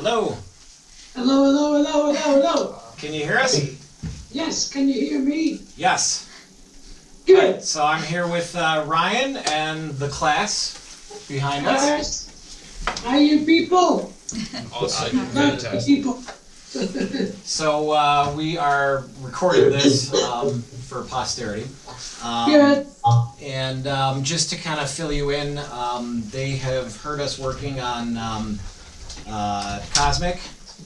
Hello. Hello, hello, hello, hello, hello. Can you hear us? Yes, can you hear me? Yes. Good. Right, so I'm here with Ryan and the class behind us. Yes. Hi, you people. Awesome. Hi, Fantastic. people. So we are recording this for posterity. Good. And just to kind of fill you in, they have heard us working on Cosmic.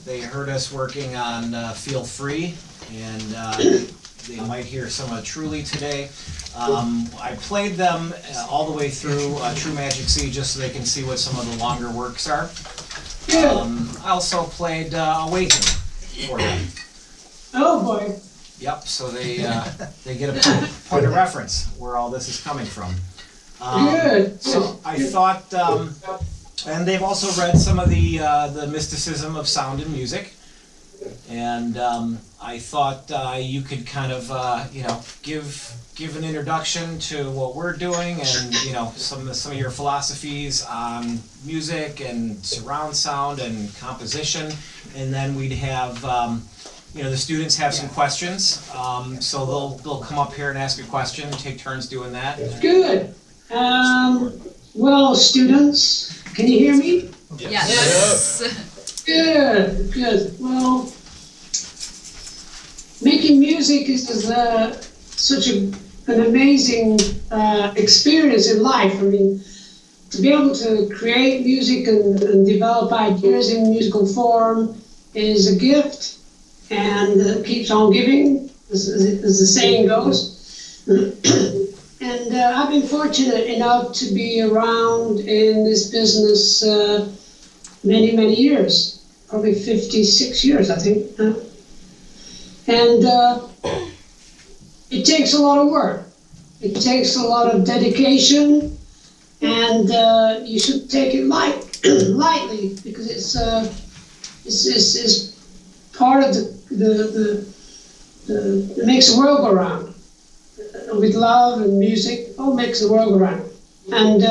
They heard us working on Feel Free, and they might hear some of Truly today. I played them all the way through True Magic C just so they can see what some of the longer works are. I also played Awaken for them. Oh boy. Yep, so they get a point of reference where all this is coming from. Good. So I thought, and they've also read some of the mysticism of sound and music, and I thought you could kind of give an introduction to what we're doing, and some of your philosophies on music and surround sound and composition, and then we'd have the students have some questions, so they'll come up here and ask a question and take turns doing that. Good. Well, students, can you hear me? Yes. Good. Good. Well, making music is such an amazing experience in life. I mean, to be able to create music and develop ideas in musical form is a gift, and keeps on giving, as the saying goes. And I've been fortunate enough to be around in this business many, many years, probably 56 years, I think. And it takes a lot of work. It takes a lot of dedication, and you should take it lightly, because it's part of the makes the world go round. With love and music, all makes the world go round. And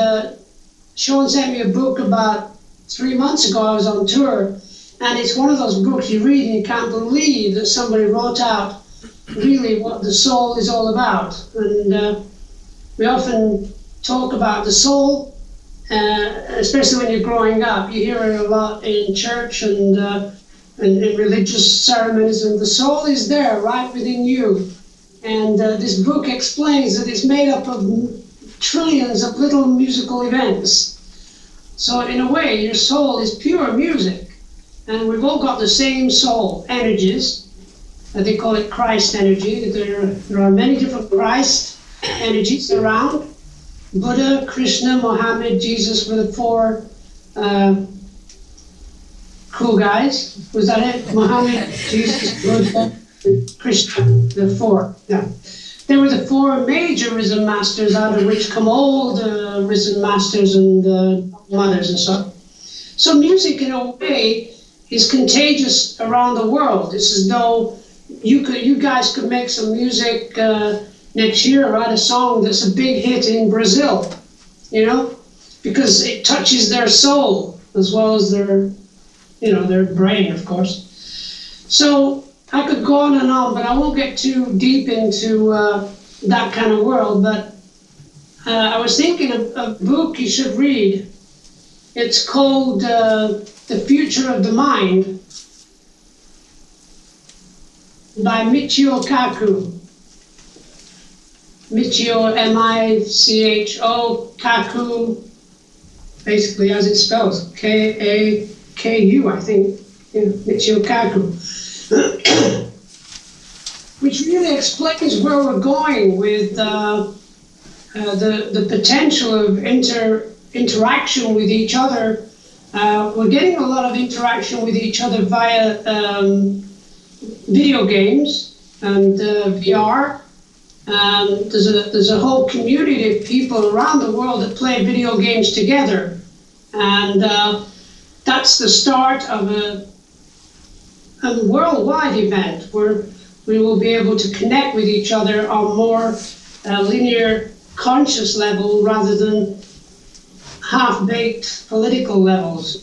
Sean sent me a book about 3 months ago. I was on tour, and it's one of those books you read and you can't believe that somebody wrote out really what the soul is all about. And we often talk about the soul, especially when you're growing up. You hear it a lot in church and in religious ceremonies, and the soul is there right within you. And this book explains that it's made up of trillions of little musical events. So in a way, your soul is pure music. And we've all got the same soul energies. They call it Christ energy. There are many different Christ energies around. Buddha, Krishna, Mohammed, Jesus were the four cool guys. Was that it? Mohammed, Jesus, Buddha, Krishna, the four. Yeah. They were the four major risen masters, out of which come all the risen masters and mothers and so. So music, in a way, is contagious around the world. It's as though you guys could make some music next year, write a song that's a big hit in Brazil, because it touches their soul as well as their brain, of course. So I could go on, but I won't get too deep into that kind of world. But I was thinking of a book you should read. It's called The Future of the Mind by Michio Kaku. Michio, M-I-C-H-O, Kaku, basically as it spells, K-A-K-U, I think, Michio Kaku. Which really explains where we're going with the potential of interaction with each other. We're getting a lot of interaction with each other via video games and VR. There's a whole community of people around the world that play video games together, and that's the start of a worldwide event where we will be able to connect with each other on more linear conscious level rather than half-baked political levels.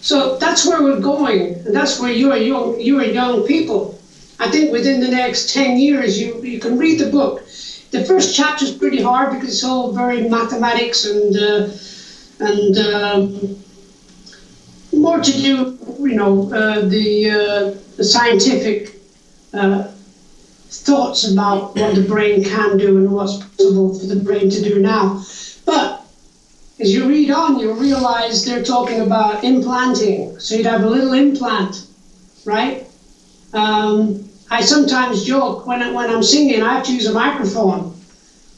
So that's where we're going, and that's where you are young people. I think within the next 10 years, you can read the book. The first chapter is pretty hard because it's all very mathematics and more to do, the scientific thoughts about what the brain can do and what's possible for the brain to do now. But as you read on, you'll realize they're talking about implanting. So you'd have a little implant, right? I sometimes joke when I'm singing, I have to use a microphone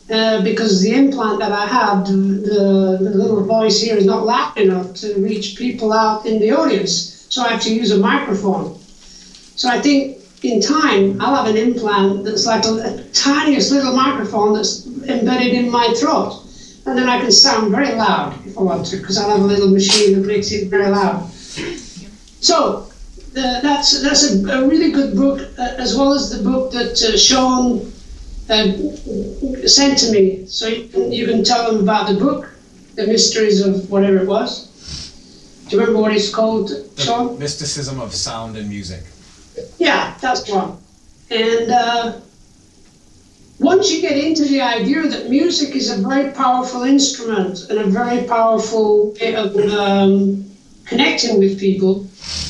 because the implant that I have, the little voice here is not loud enough to reach people out in the audience. So I have to use a microphone. So I think in time, I'll have an implant that's like a tiniest little microphone that's embedded in my throat. And then I can sound very loud if I want to, because I'll have a little machine that makes it very loud. So that's a really good book, as well as the book that Sean sent to me. So you can tell them about the book, The Mysteries of whatever it was. Do you remember what it's called, Sean? The Mysticism of Sound and Music. Yeah, that's one. And once you get into the idea that music is a very powerful instrument and a very powerful way of connecting with people,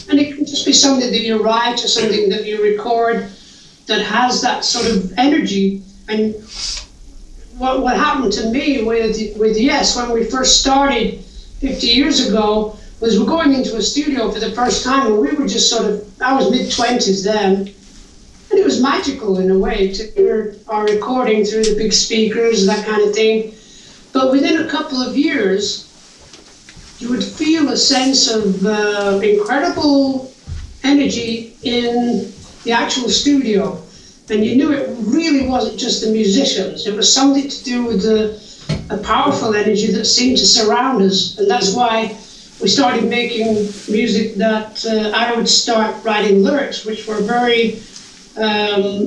and it can just be something that you write or something that you record that has that sort of energy. And what happened to me with Yes, when we first started 50 years ago, was we're going into a studio for the first time, and we were just sort of, I was mid-20s then, and it was magical in a way to hear our recording through the big speakers, that kind of thing. But within a couple of years, you would feel a sense of incredible energy in the actual studio. And you knew it really wasn't just the musicians. It was something to do with a powerful energy that seemed to surround us. And that's why we started making music that I would start writing lyrics, which were very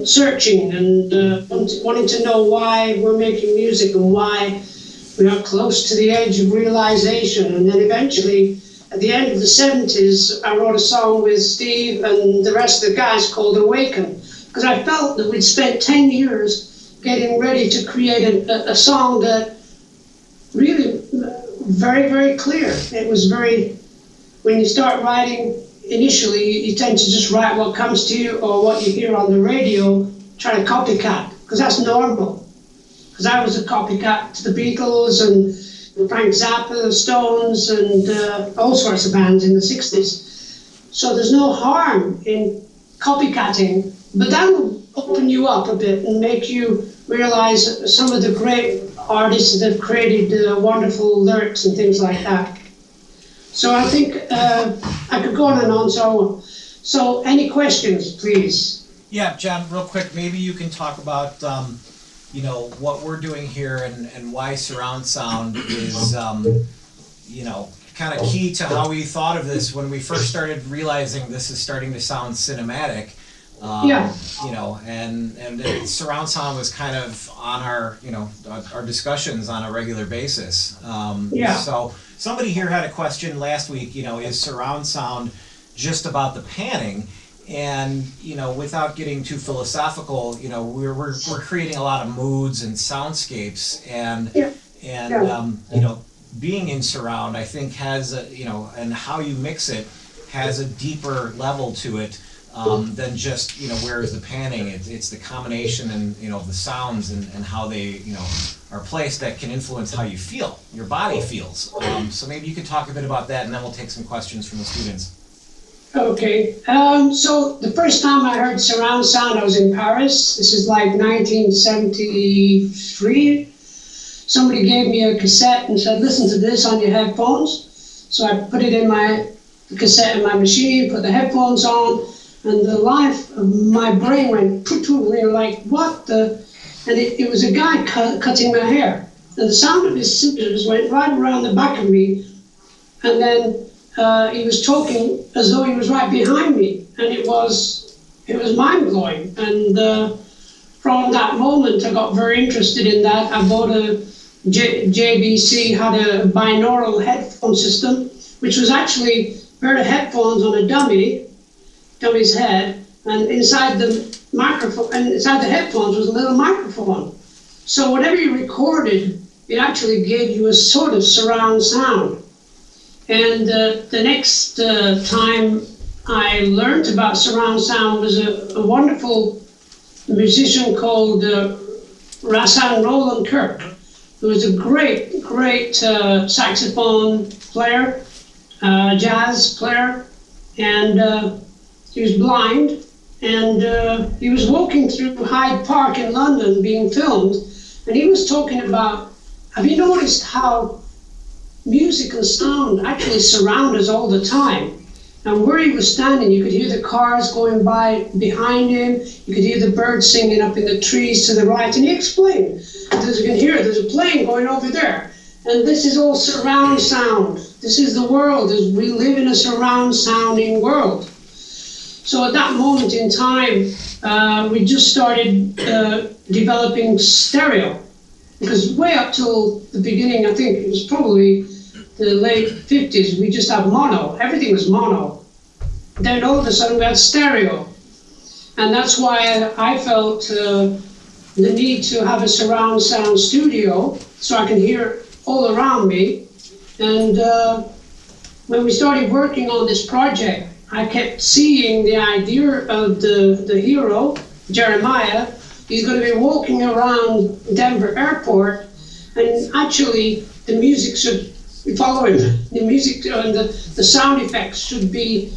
searching and wanting to know why we're making music and why we are close to the edge of realization. And then eventually, at the end of the 70s, I wrote a song with Steve and the rest of the guys called Awaken, because I felt that we'd spent 10 years getting ready to create a song that really very, very clear. It was very, when you start writing, initially you tend to just write what comes to you or what you hear on the radio, try to copycat, because that's normal. Because I was a copycat to the Beatles and Frank Zappa, the Stones, and all sorts of bands in the 60s. So there's no harm in copycatting, but that will open you up a bit and make you realize some of the great artists that have created wonderful lyrics and things like that. So I think I could go on and on. So any questions, please? Yeah, John, real quick, maybe you can talk about what we're doing here and why surround sound is kind of key to how we thought of this when we first started realizing this is starting to sound cinematic. And surround sound was kind of on our discussions on a regular basis. So somebody here had a question last week, is surround sound just about the panning? And, without getting too philosophical, we're creating a lot of moods and soundscapes and being in surround, I think has and how you mix it has a deeper level to it. Than just, where is the panning? It's the combination and, the sounds and how they, are placed that can influence how you feel, your body feels. So maybe you could talk a bit about that and then we'll take some questions from the students. Okay, so the first time I heard surround sound, I was in Paris. This is like 1973. Somebody gave me a cassette and said, listen to this on your headphones. So I put it in the cassette in my machine, put the headphones on, and the life of my brain went like, what the? And it was a guy cutting my hair. And the sound of his scissors went right around the back of me. And then he was talking as though he was right behind me. And it was mind-blowing. And from that moment, I got very interested in that. I bought JVC had a binaural headphone system, which was actually pair of headphones on a dummy's head, and inside the microphone, and inside the headphones was a little microphone. So whatever you recorded, it actually gave you a sort of surround sound. And the next time I learned about surround sound was a wonderful musician called Rasan Roland Kirk, who was a great saxophone player, jazz player, and he was blind, and he was walking through Hyde Park in London being filmed, and he was talking about, have you noticed how music and sound actually surround us all the time? And where he was standing, you could hear the cars going by behind him, you could hear the birds singing up in the trees to the right, and he explained, as you can hear, there's a plane going over there, and this is all surround sound. This is the world, we live in a surround sounding world. So at that moment in time, we just started developing stereo, because way up till the beginning, I think it was probably the late 50s, we just had mono. Everything was mono. Then all of a sudden we had stereo. And that's why I felt the need to have a surround sound studio so I can hear all around me. And when we started working on this project, I kept seeing the idea of the hero, Jeremiah. He's going to be walking around Denver Airport, and actually the music should follow him. The music and the sound effects should be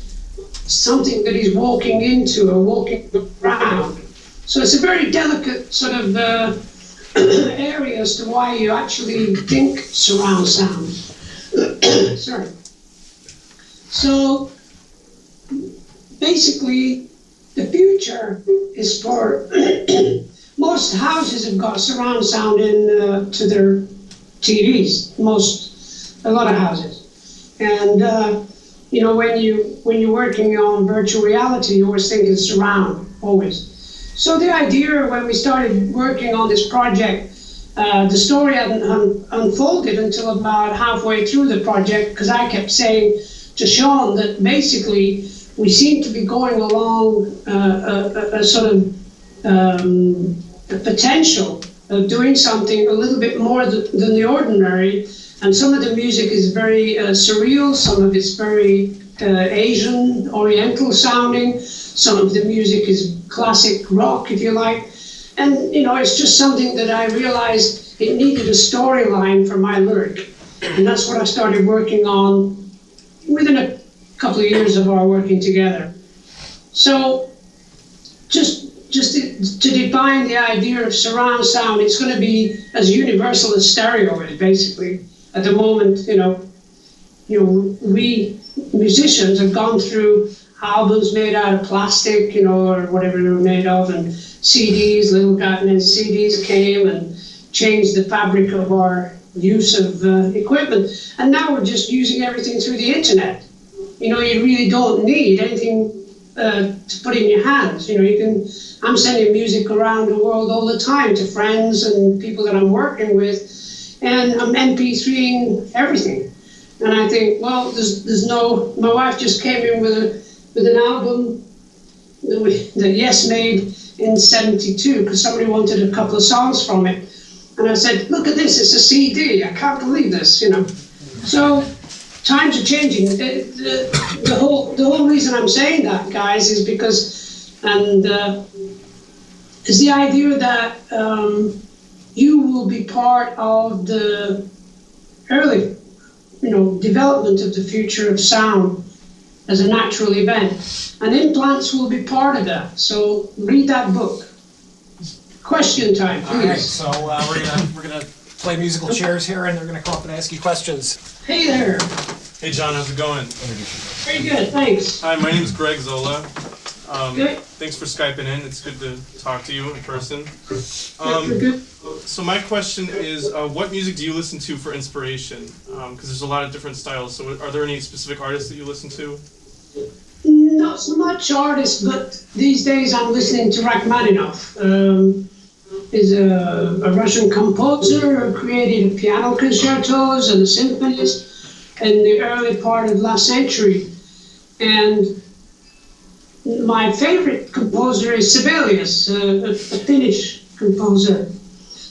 something that he's walking into or walking around. So it's a very delicate sort of area as to why you actually think surround sound. Sorry. So basically, the future is for most houses have got surround sound in to their TVs. A lot of houses, and you know, when you're working on virtual reality, you always think it's surround, always. So the idea when we started working on this project, the story hadn't unfolded until about halfway through the project, because I kept saying to Sean that basically we seem to be going along a sort of a potential of doing something a little bit more than the ordinary. And some of the music is very surreal, some of it's very Asian, Oriental sounding, some of the music is classic rock, if you like. And, you know, it's just something that I realized it needed a storyline for my lyric. And that's what I started working on within a couple of years of our working together. So just to define the idea of surround sound, it's going to be as universal as stereo is, basically. At the moment, you know, we musicians have gone through albums made out of plastic, you know, or whatever they were made of, and CDs, and CDs came and changed the fabric of our use of equipment. And now we're just using everything through the internet. You know, you really don't need anything to put in your hands. You know, I'm sending music around the world all the time to friends and people that I'm working with, and I'm MP3ing everything. And I think, well, there's no, my wife just came in with an album that Yes made in '72, because somebody wanted a couple of songs from it. And I said, look at this, it's a CD, I can't believe this, you know. So times are changing. The whole reason I'm saying that, guys, is because, and is the idea that you will be part of the early, you know, development of the future of sound as a natural event, and implants will be part of that. So read that book. Question time, please. All right, so we're gonna play musical chairs here, and they're gonna come up and ask you questions. Hey there. Hey John, how's it going? Very good, thanks. Hi, my name is Greg Zola. Good. Thanks for Skyping in. It's good to talk to you in person. Good. So my question is, what music do you listen to for inspiration? Because there's a lot of different styles. So are there any specific artists that you listen to? Not so much artists, but these days I'm listening to Rachmaninoff. He's a Russian composer who created piano concertos and symphonies in the early part of last century. And my favorite composer is Sibelius, a Finnish composer.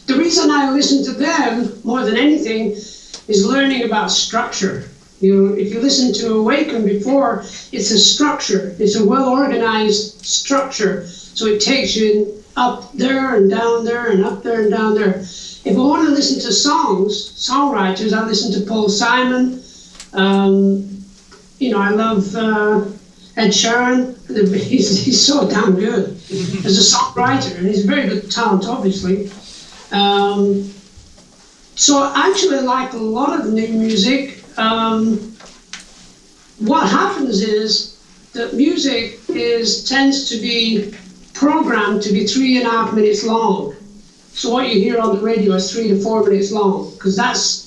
The reason I listen to them more than anything is learning about structure. If you listen to Awaken before, it's a structure. It's a well-organized structure. So it takes you up there and down there and up there and down there. If I want to listen to songwriters, I listen to Paul Simon. I love Ed Sheeran. He's so damn good as a songwriter, and he's a very good talent, obviously. So I actually like a lot of new music. What happens is that music tends to be programmed to be 3.5 minutes long. So what you hear on the radio is 3 to 4 minutes long, because that's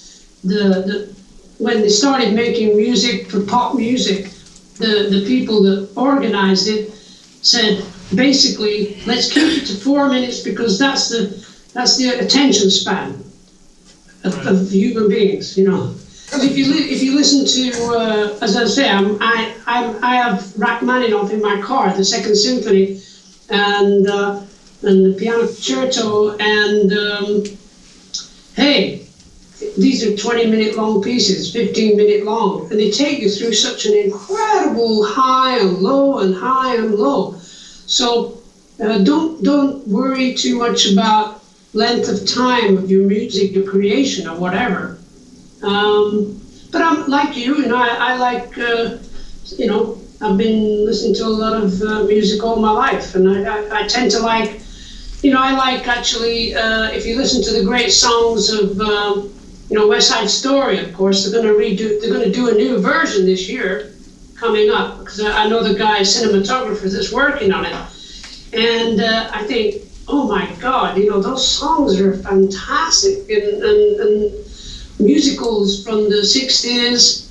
when they started making music for pop music, the people that organized it said, basically, let's keep it to 4 minutes because that's the attention span of human beings, Because if you listen to, as I say, I have Rachmaninoff in my car, the Second Symphony, and the Piano Concerto, and hey, these are 20-minute long pieces, 15-minute long, and they take you through such an incredible high and low and high and low. So don't worry too much about length of time of your music, your creation, or whatever. But I'm like you, I like, I've been listening to a lot of music all my life, and I tend to like, I like actually, if you listen to the great songs of, West Side Story, of course, they're going to do a new version this year coming up, because I know the guy, cinematographer that's working on it, and I think, oh my God, those songs are fantastic, and musicals from the 60s,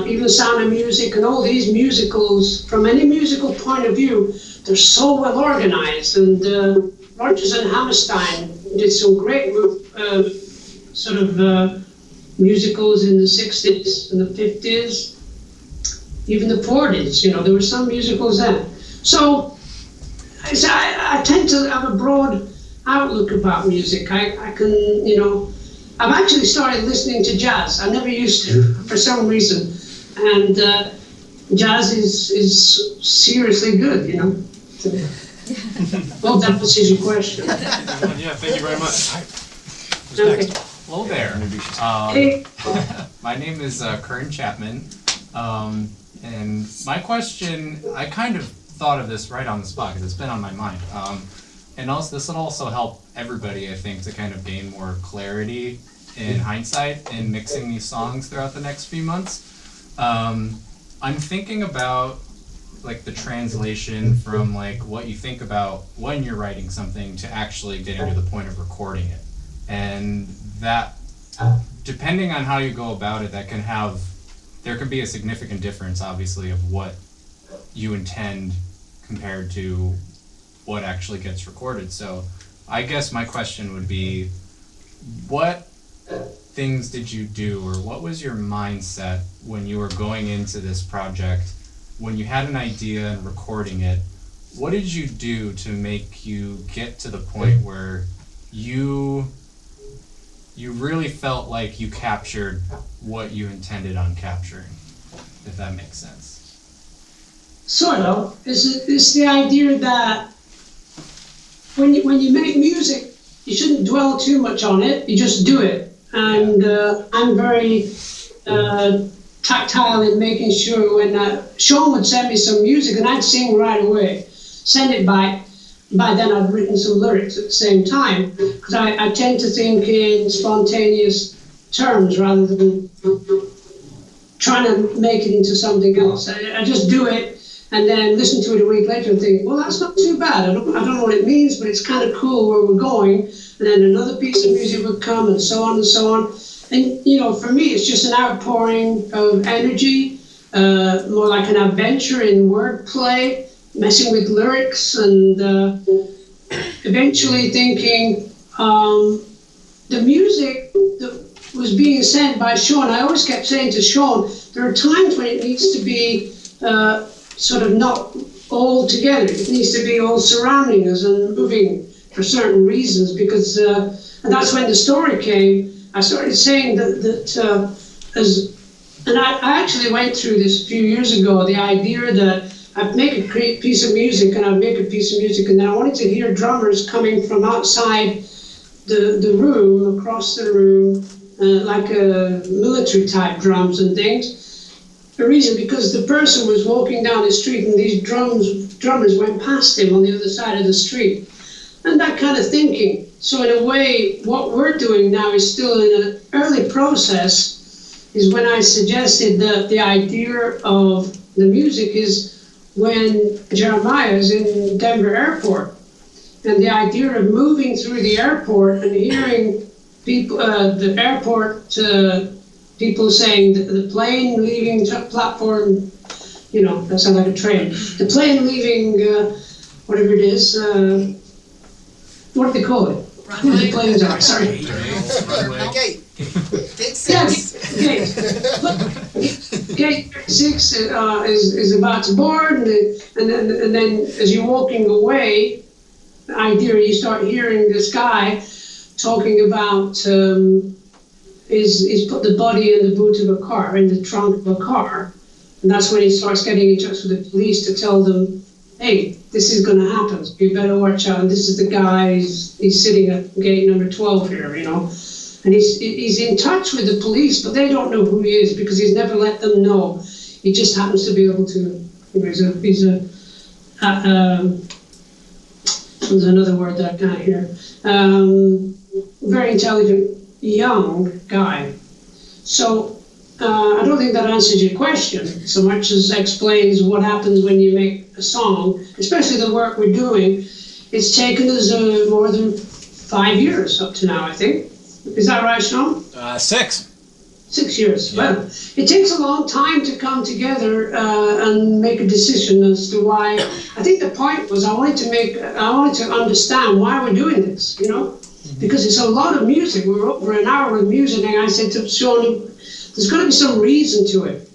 even Sound of Music, and all these musicals, from any musical point of view, they're so well organized. And Rodgers and Hammerstein did some great musicals in the 60s and the 50s, even the 40s. There were some musicals then. So I tend to have a broad outlook about music. I can, I've actually started listening to jazz. I never used to, for some reason. And jazz is seriously good, Well, that answers your question. Yeah, thank you very much. Okay. Hello there. My name is Kern Chapman. And my question, I kind of thought of this right on the spot because it's been on my mind. And also, this will also help everybody, I think, to kind of gain more clarity in hindsight in mixing these songs throughout the next few months. I'm thinking about the translation from what you think about when you're writing something to actually getting to the point of recording it. And that, depending on how you go about it, there can be a significant difference, obviously, of what you intend compared to what actually gets recorded. So I guess my question would be, what things did you do, or what was your mindset when you were going into this project, when you had an idea and recording it? What did you do to make you get to the point where you really felt like you captured what you intended on capturing, if that makes sense? Sort of. It's the idea that when you make music, you shouldn't dwell too much on it. You just do it. And I'm very tactile in making sure when Sean would send me some music and I'd sing right away, send it back. By then I'd written some lyrics at the same time, because I tend to think in spontaneous terms rather than trying to make it into something else. I just do it and then listen to it a week later and think, well, that's not too bad. I don't know what it means, but it's kind of cool where we're going. And then another piece of music would come, and so on and so on. And, for me, it's just an outpouring of energy, more like an adventure in wordplay, messing with lyrics, and eventually thinking the music that was being sent by Sean. I always kept saying to Sean, there are times when it needs to be sort of not all together. It needs to be all surrounding us and moving for certain reasons, because and that's when the story came. I started saying and I actually went through this a few years ago, the idea that I'd make a great piece of music and I'd make a piece of music, and then I wanted to hear drummers coming from outside the room, across the room, like military type drums and things. The reason, because the person was walking down the street and these drummers went past him on the other side of the street. And that kind of thinking. So in a way, what we're doing now is still in an early process, is when I suggested that the idea of the music is when Jeremiah is in Denver Airport. And the idea of moving through the airport and hearing people, the airport people saying the plane leaving the platform, you know, that sounds like a train. The plane leaving, whatever it is, what do they call it? Runway. The planes are, sorry. Gate. Gate Yeah, 6. Gate 6 is about to board, and then as you're walking away, the idea, you start hearing this guy talking about is put the body in the boot of a car, in the trunk of a car, and that's when he starts getting in touch with the police to tell them, hey, this is going to happen, so you better watch out. And this is the guy, he's sitting at gate number 12 here, you know, and he's in touch with the police, but they don't know who he is because he's never let them know. He just happens to be able to, there's another word that I can't hear, very intelligent young guy. So I don't think that answers your question so much as explains what happens when you make a song, especially the work we're doing. It's taken us more than 5 years up to now, I think. Is that right, Sean? 6. 6 years. Yeah. Well, it takes a long time to come together and make a decision as to why. I think the point was I wanted to understand why we're doing this, you know, because it's a lot of music. We're over an hour with music, and I said to Sean, there's got to be some reason to it.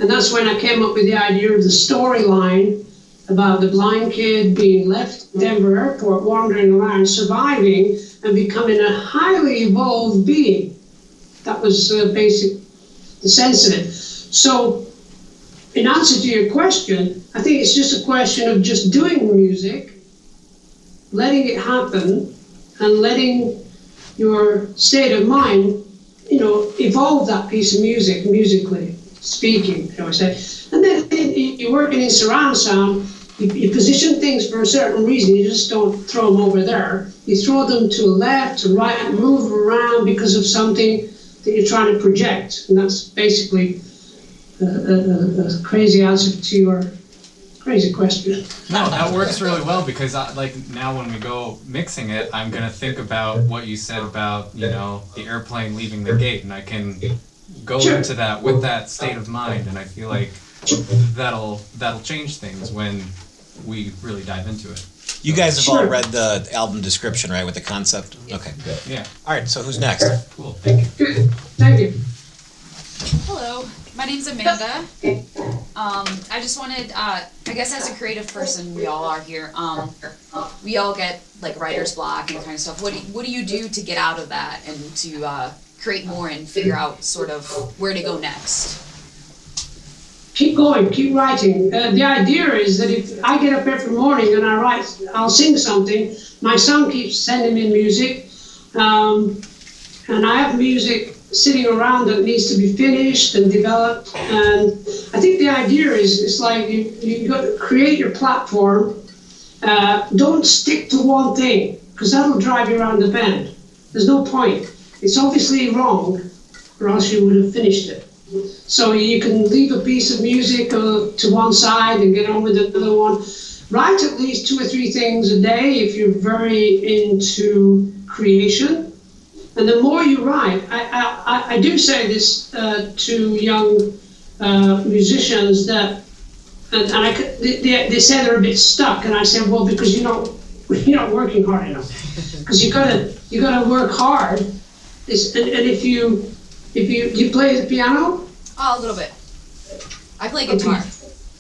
And that's when I came up with the idea of the storyline about the blind kid being left Denver Airport, wandering around, surviving, and becoming a highly evolved being. That was the sense of it. So, in answer to your question, I think it's just a question of just doing the music, letting it happen, and letting your state of mind, you know, evolve that piece of music, musically speaking, I would say. And then you're working in surround sound, you position things for a certain reason, you just don't throw them over there. You throw them to left, to right, move around because of something that you're trying to project. And that's basically a crazy answer to your crazy question. No, that works really well because like now when we go mixing it, I'm gonna think about what you said about, you know, the airplane leaving the gate, and I can go into that with that state of mind, and I feel like that'll change things when we really dive into it. You guys have all read the album description, right, with the concept? Okay, good. Yeah. All right, so who's next? Cool. Thank you. Good, thank you. Hello, my name's Amanda. I just wanted, I guess as a creative person, we all are here. We all get like writer's block and kind of stuff. What do you do to get out of that and to create more and figure out sort of where to go next? Keep going, keep writing. The idea is that if I get up every morning and I'll sing something, my son keeps sending me music, and I have music sitting around that needs to be finished and developed. And I think the idea is, it's like you got to create your platform. Don't stick to one thing, because that'll drive you around the bend. There's no point. It's obviously wrong, or else you would have finished it. So you can leave a piece of music to one side and get on with another one. Write at least 2 or 3 things a day if you're very into creation. And the more you write, I do say this to young musicians that, they say they're a bit stuck, and I say, well, because you're not working hard enough. Because you gotta work hard. And if you play the piano? Oh, a little bit. I play guitar.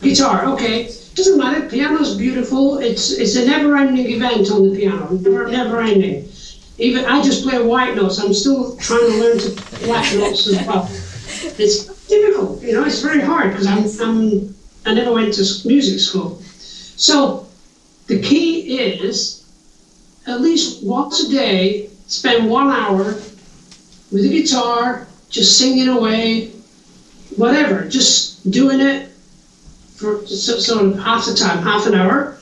Guitar, okay. Doesn't matter. Piano's beautiful. It's a never-ending event on the piano. Never-ending. Even I just play white notes. I'm still trying to learn to black notes as well. It's difficult, you know. It's very hard because I never went to music school. So the key is at least once a day, spend 1 hour with a guitar, just singing away, whatever, just doing it for sort of half the time, half an hour.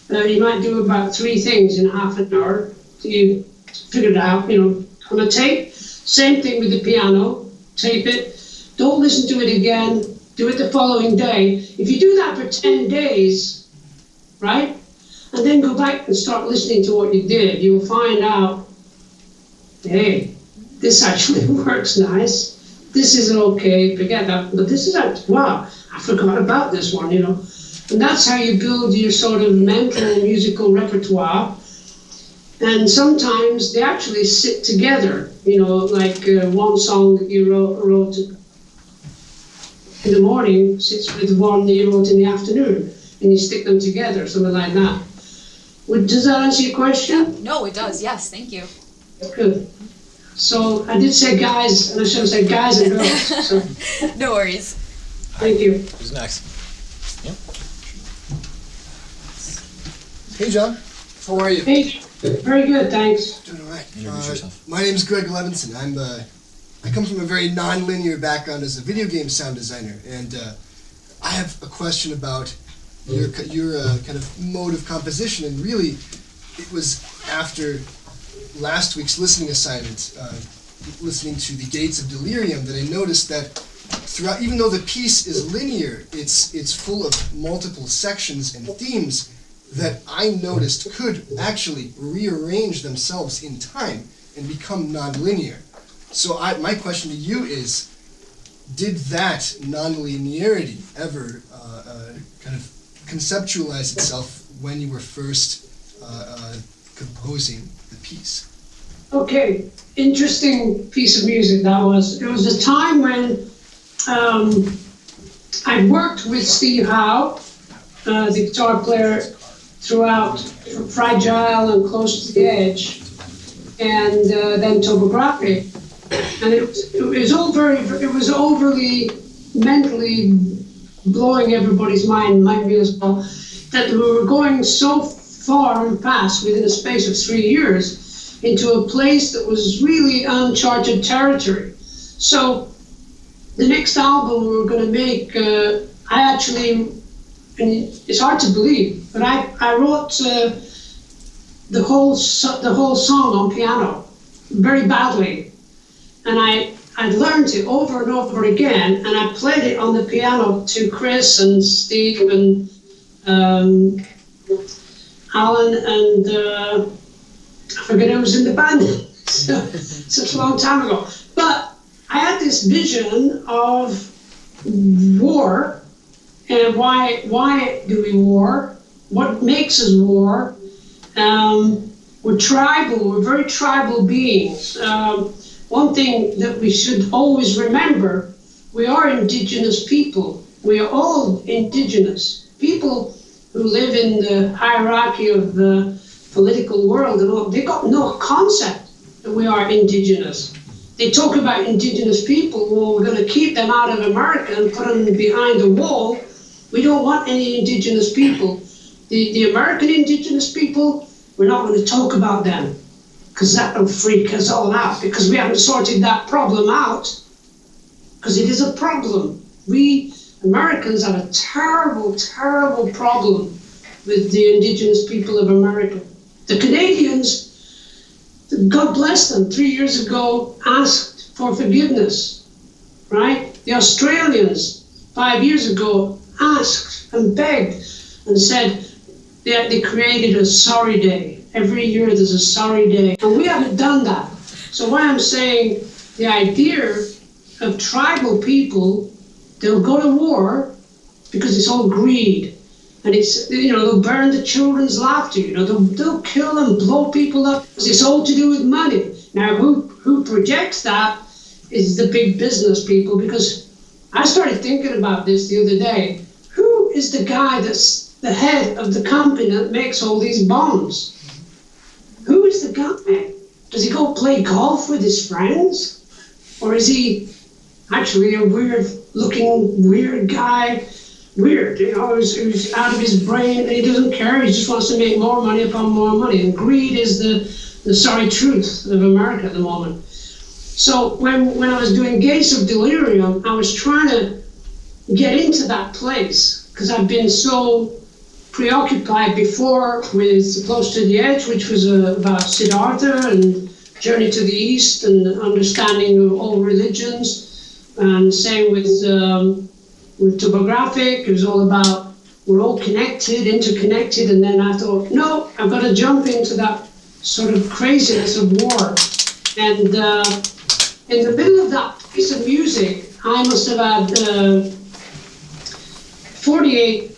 You might do about 3 things in half an hour. You figure it out, you know, on a tape. Same thing with the piano, tape it. Don't listen to it again, do it the following day. If you do that for 10 days, right, and then go back and start listening to what you did, you'll find out, hey, this actually works nice. This isn't okay, forget that, but this is, wow, I forgot about this one, you know. And that's how you build your sort of mental musical repertoire. And sometimes they actually sit together, you know, like one song that you wrote in the morning sits with one that you wrote in the afternoon, and you stick them together, something like that. Does that answer your question? No, it does. Yes, thank you. Good. So I did say guys, and I should have said guys and girls. So No worries. thank you. Who's next? Hey, John. How are you? Hey, very good, thanks. Doing all right. Introduce yourself. My name's Greg Levinson. I come from a very non-linear background as a video game sound designer, and I have a question about your kind of mode of composition. And really, it was after last week's listening assignment, listening to the Gates of Delirium, that I noticed that throughout, even though the piece is linear, it's full of multiple sections and themes that I noticed could actually rearrange themselves in time and become non-linear. So my question to you is, did that non-linearity ever kind of conceptualize itself when you were first composing the piece? Okay, interesting piece of music that was. It was a time when I worked with Steve Howe, the guitar player, throughout Fragile and Close to the Edge, and then Topography. And it was overly mentally blowing everybody's mind me as well, that we were going so far and fast within a space of 3 years into a place that was really uncharted territory. So the next album we were going to make, I actually, and it's hard to believe, but I wrote the whole song on piano very badly. And I learned it over and over again, and I played it on the piano to Chris and Steve and Alan and I forget who was in the band. Such a long time ago. But I had this vision of war, and why do we war? What makes us war? We're tribal. We're very tribal beings. One thing that we should always remember, we are indigenous people. We are all indigenous. People who live in the hierarchy of the political world, they got no concept that we are indigenous. They talk about indigenous people, well, we're going to keep them out of America and put them behind the wall. We don't want any indigenous people. The American indigenous people, we're not going to talk about them, because that will freak us all out, because we haven't sorted that problem out, because it is a problem. We Americans have a terrible, terrible problem with the indigenous people of America. The Canadians, God bless them, 3 years ago asked for forgiveness, right? The Australians, 5 years ago, asked and begged and said they created a sorry day. Every year there's a sorry day, and we haven't done that. So what I'm saying, the idea of tribal people, they'll go to war because it's all greed. And it's, they'll burn the children's laughter, they'll kill and blow people up. It's all to do with money. Now, who projects that is the big business people, because I started thinking about this the other day. Who is the guy that's the head of the company that makes all these bombs? Who is the guy? Does he go play golf with his friends? Or is he actually a weird-looking, weird guy? Weird, who's out of his brain, and he doesn't care, he just wants to make more money upon more money. And greed is the sorry truth of America at the moment. So when I was doing Gates of Delirium, I was trying to get into that place, because I've been so preoccupied before with Close to the Edge, which was about Siddhartha and Journey to the East and understanding of all religions, and same with topographic. It was all about we're all connected, interconnected, and then I thought, no, I've got to jump into that sort of craziness of war. And in the middle of that piece of music, I must have had 48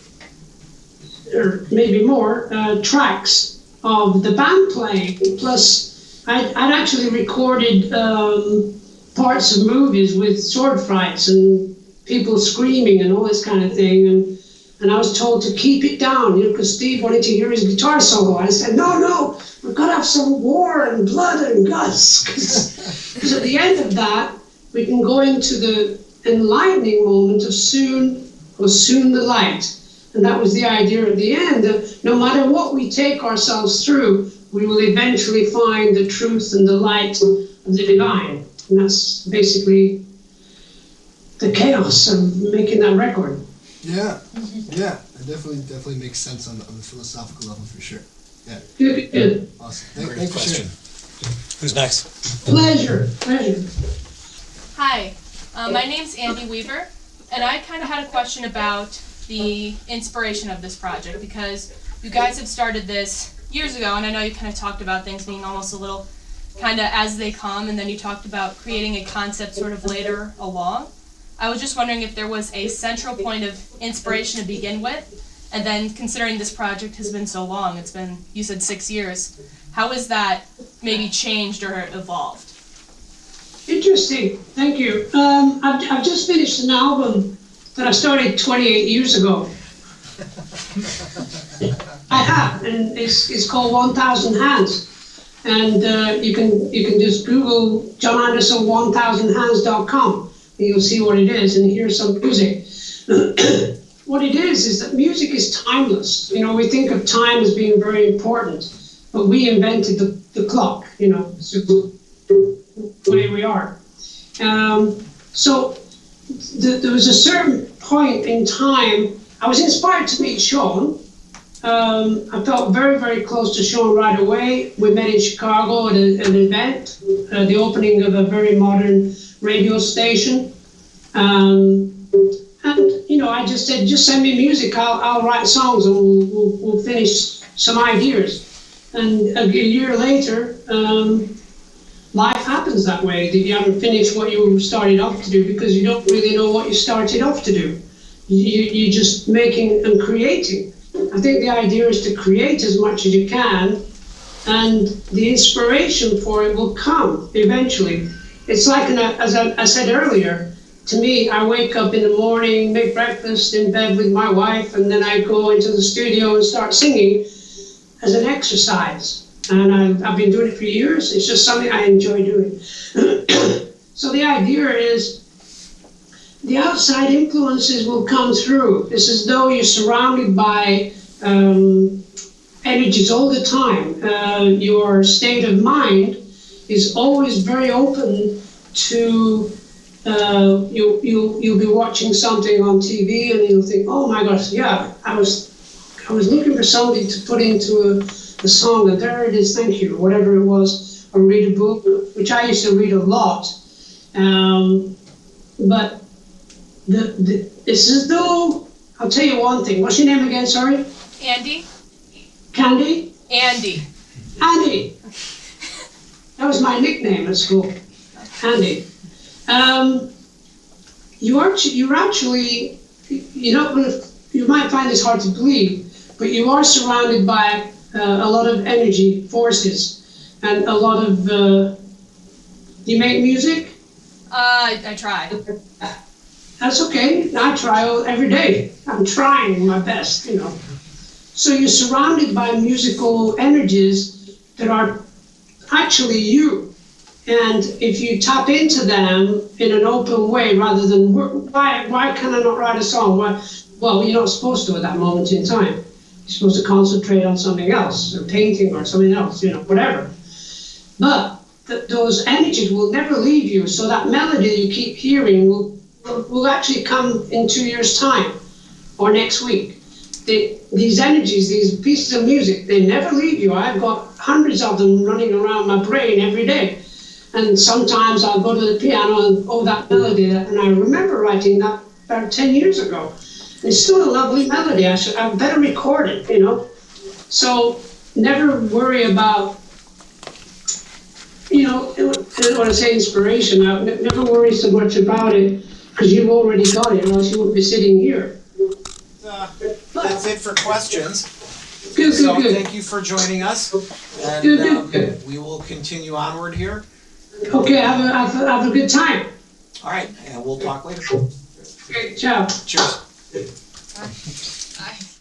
or maybe more tracks of the band playing, plus I'd actually recorded parts of movies with sword fights and people screaming and all this kind of thing, and I was told to keep it down, because Steve wanted to hear his guitar solo. I said, no, we've got to have some war and blood and guts, because at the end of that, we can go into the enlightening moment of soon the light. And that was the idea at the end, that no matter what we take ourselves through, we will eventually find the truth and the light of the divine. And that's basically the chaos of making that record. Yeah, yeah, it definitely makes sense on the philosophical level for sure. Yeah. Good. Awesome. Great Thanks for question. sharing. Who's next? Pleasure. Hi, my name's Andy Weaver, and I kind of had a question about the inspiration of this project, because you guys have started this years ago, and I know you kind of talked about things being almost a little kind of as they come, and then you talked about creating a concept sort of later along. I was just wondering if there was a central point of inspiration to begin with, and then considering this project has been so long, it's been, you said 6 years, how has that maybe changed or evolved? Interesting. Thank you. I've just finished an album that I started 28 years ago. I have, and it's called 1,000 Hands. And you can just Google Jon Anderson 1000hands.com, and you'll see what it is and hear some music. What it is that music is timeless. We think of time as being very important, but we invented the clock. So the way we are. So there was a certain point in time, I was inspired to meet Sean. I felt very, very close to Sean right away. We met in Chicago at an event, the opening of a very modern radio station. And I just said, just send me music, I'll write songs and we'll finish some ideas. And a year later, life happens that way, that you haven't finished what you started off to do, because you don't really know what you started off to do. You're just making and creating. I think the idea is to create as much as you can, and the inspiration for it will come eventually. It's like, as I said earlier, to me, I wake up in the morning, make breakfast in bed with my wife, and then I go into the studio and start singing as an exercise. And I've been doing it for years. It's just something I enjoy doing. So the idea is the outside influences will come through. It's as though you're surrounded by energies all the time. Your state of mind is always very open to, you'll be watching something on TV and you'll think, oh my gosh, yeah, I was looking for something to put into a song, and there it is, thank you, whatever it was, or read a book, which I used to read a lot. But it's as though, I'll tell you one thing. What's your name again, sorry? Andy? Candy? Andy. Andy. That was my nickname at school. Andy. You're actually, you might find this hard to believe, but you are surrounded by a lot of energy forces and a lot of, you make music? I try. That's okay. I try every day. I'm trying my best, you know. So you're surrounded by musical energies that are actually you. And if you tap into them in an open way, rather than why can I not write a song? Well, you're not supposed to at that moment in time. You're supposed to concentrate on something else, or painting or something else, you know, whatever. But those energies will never leave you. So that melody you keep hearing will actually come in 2 years' time or next week. These energies, these pieces of music, they never leave you. I've got hundreds of them running around my brain every day. And sometimes I'll go to the piano and, that melody, and I remember writing that about 10 years ago. It's still a lovely melody. I better record it, you know. So never worry about, you know, when I say inspiration, I never worry so much about it, because you've already got it, or else you wouldn't be sitting here. That's it for questions. Good. Thank you for joining us, and Good. we will continue onward here. Okay, have a good time. All right, and we'll talk later. Okay, ciao. Cheers. Bye.